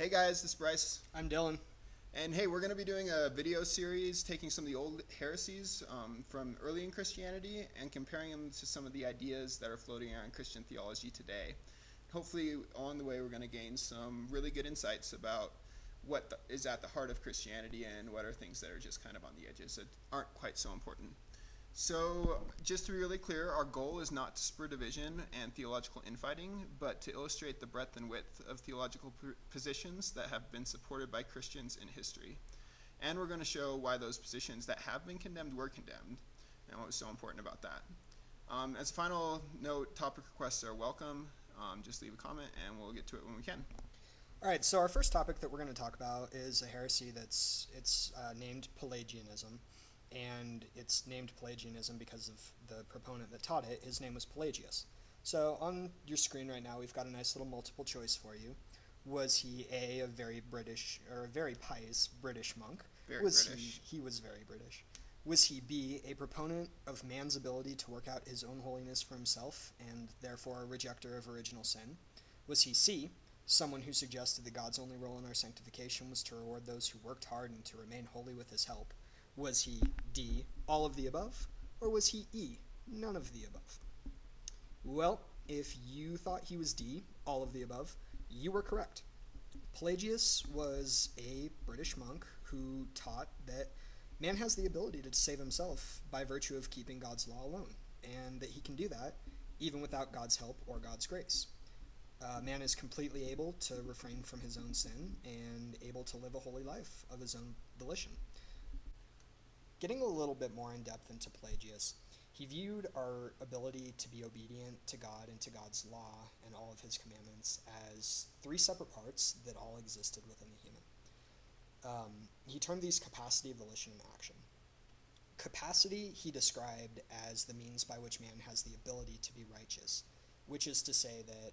Hey guys, this is Bryce. I'm Dylan. And hey, we're going to be doing a video series taking some of the old heresies from early in Christianity and comparing them to some of the ideas that are floating around Christian theology today. Hopefully, along the way, we're going to gain some really good insights about what is at the heart of Christianity and what are things that are just kind of on the edges that aren't quite so important. So, just to be really clear, our goal is not to spur division and theological infighting, but to illustrate the breadth and width of theological positions that have been supported by Christians in history. And we're going to show why those positions that have been condemned were condemned, and what was so important about that. As a final note, topic requests are welcome. Just leave a comment, and we'll get to it when we can. All right, so our first topic that we're going to talk about is a heresy it's named Pelagianism. And it's named Pelagianism because of the proponent that taught it. His name was Pelagius. So on your screen right now, we've got a nice little multiple choice for you. Was he a very British or a very pious British monk? Very British. He was very British. Was he B, a proponent of man's ability to work out his own holiness for himself and therefore a rejecter of original sin? Was he C, someone who suggested that God's only role in our sanctification was to reward those who worked hard and to remain holy with his help? Was he D, all of the above, or was he E, none of the above? Well, if you thought he was D, all of the above, you were correct. Pelagius was a British monk who taught that man has the ability to save himself by virtue of keeping God's law alone, and that he can do that even without God's help or God's grace. Man is completely able to refrain from his own sin and able to live a holy life of his own volition. Getting a little bit more in depth into Pelagius, he viewed our ability to be obedient to God and to God's law and all of his commandments as three separate parts that all existed within the human. He termed these capacity, volition, and action. Capacity he described as the means by which man has the ability to be righteous, which is to say that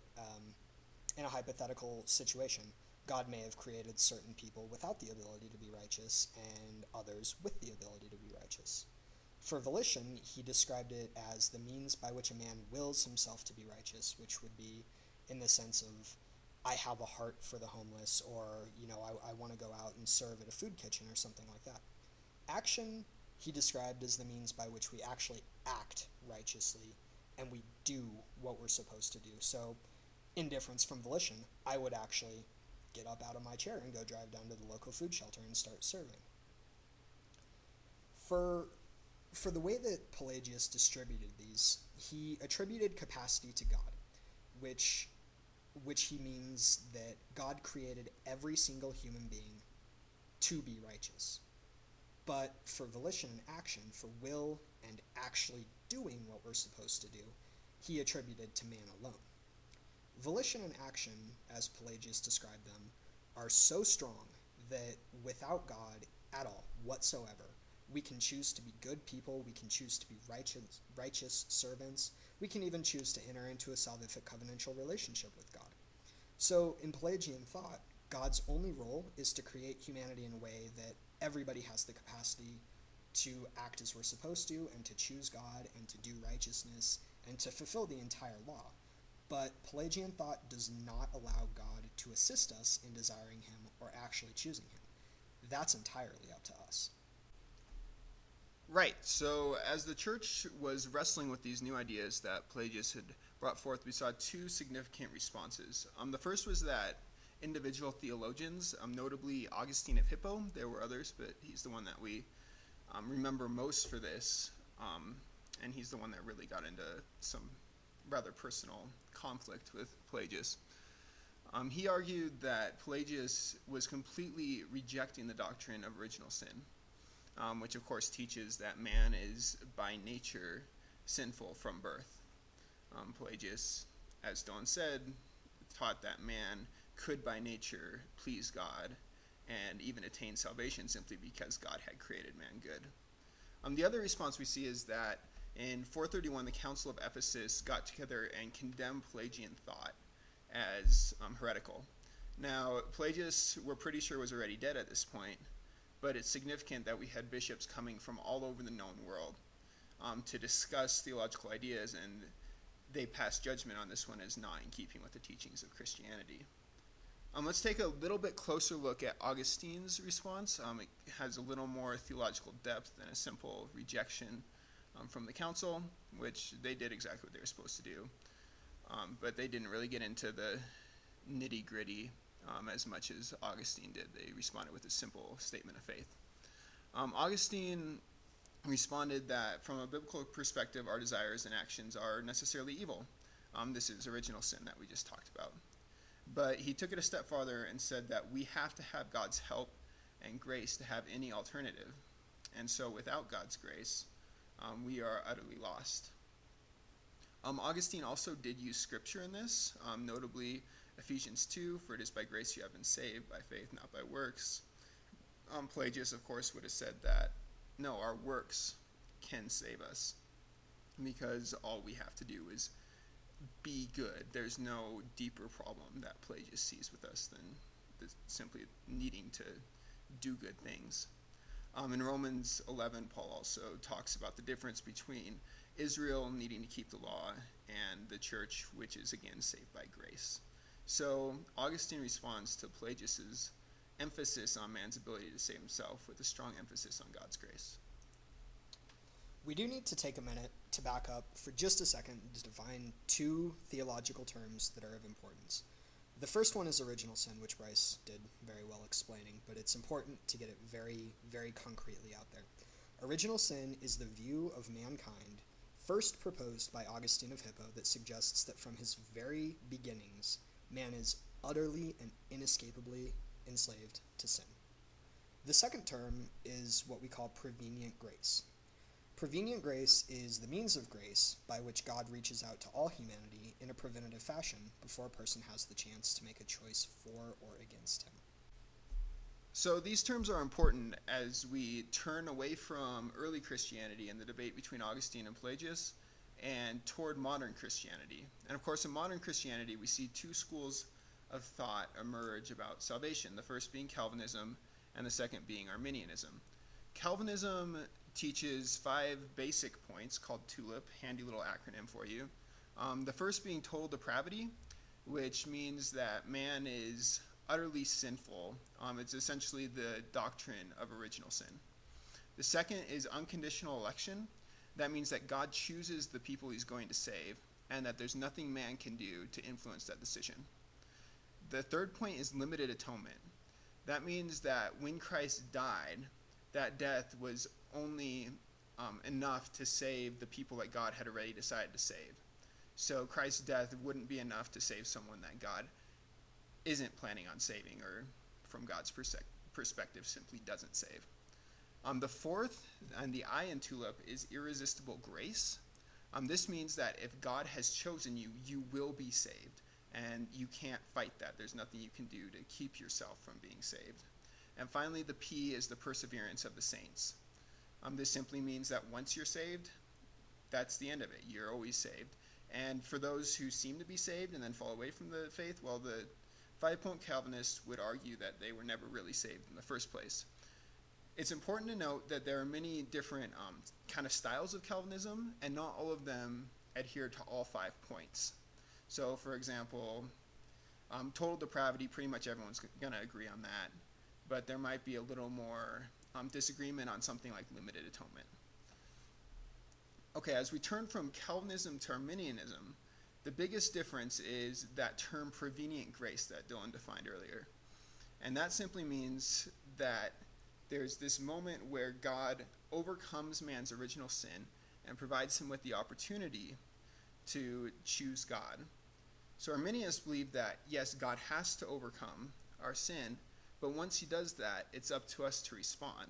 in a hypothetical situation, God may have created certain people without the ability to be righteous and others with the ability to be righteous. For volition, he described it as the means by which a man wills himself to be righteous, which would be in the sense of, I have a heart for the homeless, or, I want to go out and serve at a food kitchen or something like that. Action, he described as the means by which we actually act righteously and we do what we're supposed to do. So, in difference from volition, I would actually get up out of my chair and go drive down to the local food shelter and start serving. For the way that Pelagius distributed these, he attributed capacity to God, which he means that God created every single human being to be righteous. But for volition and action, for will and actually doing what we're supposed to do, he attributed to man alone. Volition and action, as Pelagius described them, are so strong that without God at all, whatsoever, we can choose to be good people, we can choose to be righteous servants, we can even choose to enter into a salvific covenantal relationship with God. So, in Pelagian thought, God's only role is to create humanity in a way that everybody has the capacity to act as we're supposed to, and to choose God, and to do righteousness, and to fulfill the entire law. But Pelagian thought does not allow God to assist us in desiring him or actually choosing him. That's entirely up to us. Right, so as the church was wrestling with these new ideas that Pelagius had brought forth, we saw two significant responses. The first was that individual theologians, notably Augustine of Hippo, there were others, but he's the one that we remember most for this, and he's the one that really got into some rather personal conflict with Pelagius. He argued that Pelagius was completely rejecting the doctrine of original sin, which of course teaches that man is by nature sinful from birth. Pelagius, as Don said, taught that man could by nature please God and even attain salvation simply because God had created man good. The other response we see is that in 431, the Council of Ephesus got together and condemned Pelagian thought as heretical. Now, Pelagius, we're pretty sure, was already dead at this point, but it's significant that we had bishops coming from all over the known world to discuss theological ideas, and they passed judgment on this one as not in keeping with the teachings of Christianity. Let's take a little bit closer look at Augustine's response. It has a little more theological depth than a simple rejection from the council, which they did exactly what they were supposed to do. But they didn't really get into the nitty-gritty as much as Augustine did. They responded with a simple statement of faith. Augustine responded that from a biblical perspective, our desires and actions are necessarily evil. This is original sin that we just talked about. But he took it a step farther and said that we have to have God's help and grace to have any alternative. And so without God's grace, we are utterly lost. Augustine also did use scripture in this, notably Ephesians 2, for it is by grace you have been saved, by faith, not by works. Pelagius, of course, would have said that, no, our works can save us, because all we have to do is be good. There's no deeper problem that Pelagius sees with us than simply needing to do good things. In Romans 11, Paul also talks about the difference between Israel needing to keep the law and the church, which is again saved by grace. So Augustine responds to Pelagius's emphasis on man's ability to save himself with a strong emphasis on God's grace. We do need to take a minute to back up for just a second to define two theological terms that are of importance. The first one is original sin, which Bryce did very well explaining, but it's important to get it very, very concretely out there. Original sin is the view of mankind first proposed by Augustine of Hippo that suggests that from his very beginnings, man is utterly and inescapably enslaved to sin. The second term is what we call prevenient grace. Prevenient grace is the means of grace by which God reaches out to all humanity in a preventative fashion before a person has the chance to make a choice for or against him. So these terms are important as we turn away from early Christianity and the debate between Augustine and Pelagius and toward modern Christianity. And of course, in modern Christianity, we see two schools of thought emerge about salvation, the first being Calvinism and the second being Arminianism. Calvinism teaches 5 basic points called TULIP, handy little acronym for you. The first being total depravity, which means that man is utterly sinful. It's essentially the doctrine of original sin. The second is unconditional election. That means that God chooses the people he's going to save, and that there's nothing man can do to influence that decision. The third point is limited atonement. That means that when Christ died, that death was only enough to save the people that God had already decided to save. So Christ's death wouldn't be enough to save someone that God isn't planning on saving, or from God's perspective simply doesn't save. The fourth, and the I in TULIP, is irresistible grace. This means that if God has chosen you, you will be saved, and you can't fight that. There's nothing you can do to keep yourself from being saved. And finally, the P is the perseverance of the saints. This simply means that once you're saved, that's the end of it. You're always saved. And for those who seem to be saved and then fall away from the faith, well, the 5-point Calvinists would argue that they were never really saved in the first place. It's important to note that there are many different kind of styles of Calvinism, and not all of them adhere to all 5 points. So, for example, total depravity, pretty much everyone's going to agree on that. But there might be a little more disagreement on something like limited atonement. Okay, as we turn from Calvinism to Arminianism, the biggest difference is that term prevenient grace that Dylan defined earlier. And that simply means that there's this moment where God overcomes man's original sin and provides him with the opportunity to choose God. So Arminians believe that, yes, God has to overcome our sin, but once he does that, it's up to us to respond.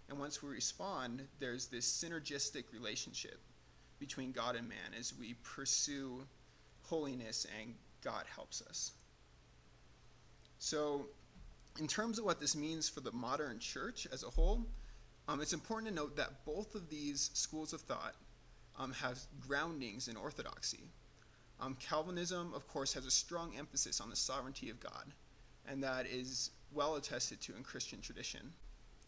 And once we respond, there's this synergistic relationship between God and man as we pursue holiness, and God helps us. So in terms of what this means for the modern church as a whole, it's important to note that both of these schools of thought have groundings in orthodoxy. Calvinism, of course, has a strong emphasis on the sovereignty of God, and that is well attested to in Christian tradition.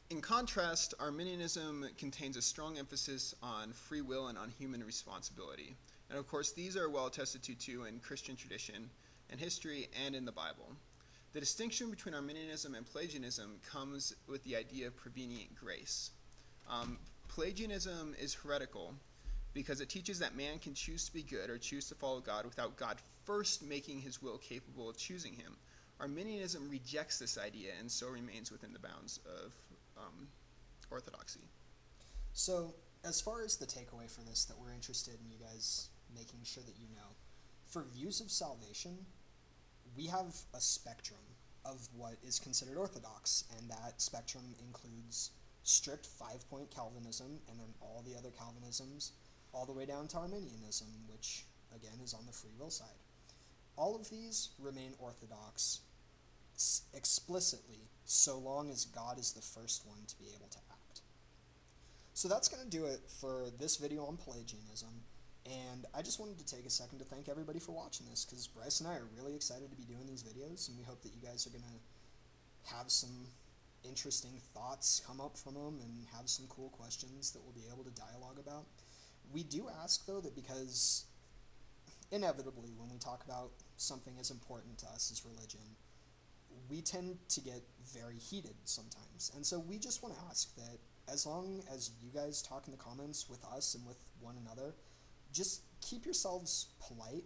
In contrast, Arminianism contains a strong emphasis on free will and on human responsibility. And of course, these are well attested to too in Christian tradition and history and in the Bible. The distinction between Arminianism and Pelagianism comes with the idea of prevenient grace. Pelagianism is heretical because it teaches that man can choose to be good or choose to follow God without God first making his will capable of choosing him. Arminianism rejects this idea and so remains within the bounds of orthodoxy. So, as far as the takeaway for this that we're interested in you guys making sure that you know, for views of salvation, we have a spectrum of what is considered orthodox, and that spectrum includes strict 5-point Calvinism and then all the other Calvinisms, all the way down to Arminianism, which, again, is on the free will side. All of these remain orthodox explicitly, so long as God is the first one to be able to act. So that's going to do it for this video on Pelagianism, and I just wanted to take a second to thank everybody for watching this, because Bryce and I are really excited to be doing these videos, and we hope that you guys are going to have some interesting thoughts come up from them and have some cool questions that we'll be able to dialogue about. We do ask, though, that because inevitably when we talk about something as important to us as religion, we tend to get very heated sometimes. And so we just want to ask that as long as you guys talk in the comments with us and with one another, just keep yourselves polite.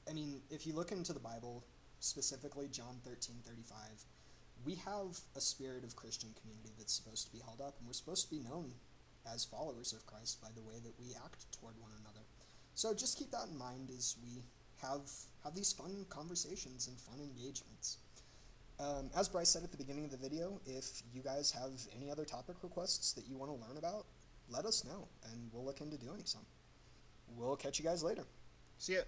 I mean, if you look into the Bible, specifically John 13:35, we have a spirit of Christian community that's supposed to be held up, and we're supposed to be known as followers of Christ by the way that we act toward one another. So just keep that in mind as we have these fun conversations and fun engagements. As Bryce said at the beginning of the video, if you guys have any other topic requests that you want to learn about, let us know, and we'll look into doing some. We'll catch you guys later. See ya.